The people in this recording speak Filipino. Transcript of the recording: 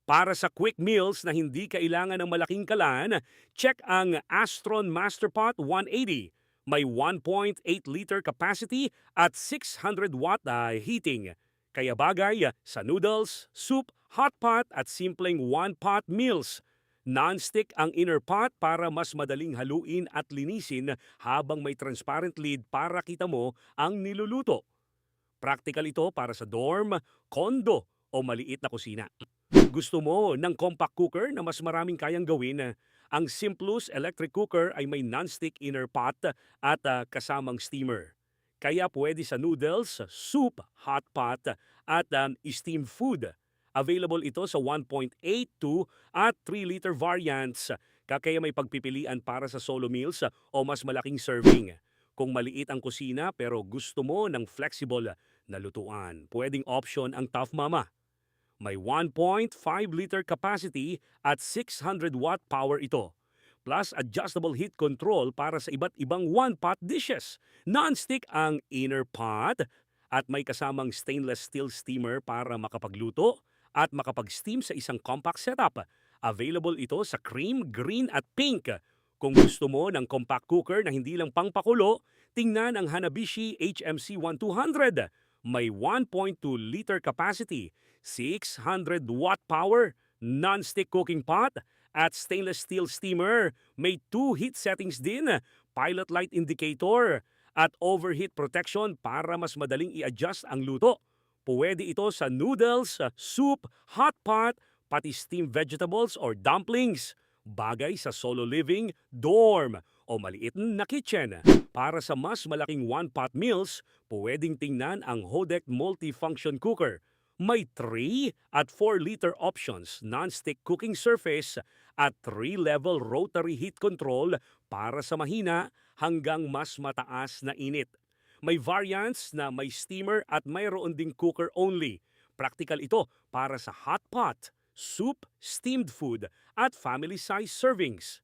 Para sa quick meals na hindi kailangan ng malaking kalan, check ang Astron Masterpot 180. May 1.8 liter capacity at 600 watt heating. Kaya bagay sa noodles, soup, hot pot at simpleng one-pot meals. Non-stick ang inner pot para mas madaling haluin at linisin habang may transparent lid para kita mo ang niluluto. Practical ito para sa dorm, kondo o maliit na kusina. Gusto mo ng compact cooker na mas maraming kayang gawin? Ang Simplus electric cooker ay may non-stick inner pot at kasamang steamer. Kaya pwede sa noodles, soup, hot pot at steamed food. Available ito sa 1.82 at 3-liter variants. Kaya may pagpipilian para sa solo meals o mas malaking serving. Kung maliit ang kusina pero gusto mo ng flexible na lutuan, pwedeng option ang Tough Mama. May 1.5-liter capacity at 600 watt power ito. Plus adjustable heat control para sa iba't ibang one-pot dishes. Non-stick ang inner pot at may kasamang stainless steel steamer para makapagluto at makapag-steam sa isang compact setup. Available ito sa cream, green at pink. Kung gusto mo ng compact cooker na hindi lang pangpakulo, tingnan ang Hanabishi HMC 1200. May 1.2-liter capacity, 600 watt power, non-stick cooking pot, at stainless steel steamer. May 2 heat settings din, pilot light indicator, at overheat protection para mas madaling i-adjust ang luto. Pwede ito sa noodles, soup, hot pot, pati steamed vegetables or dumplings. Bagay sa solo living, dorm, o maliit na kitchen. Para sa mas malaking one-pot meals, pwedeng tingnan ang Hodek Multifunction Cooker. May 3 at 4-liter options, non-stick cooking surface at 3-level rotary heat control para sa mahina hanggang mas mataas na init. May variants na may steamer at mayroon ding cooker only. Practical ito para sa hot pot, soup, steamed food at family-size servings.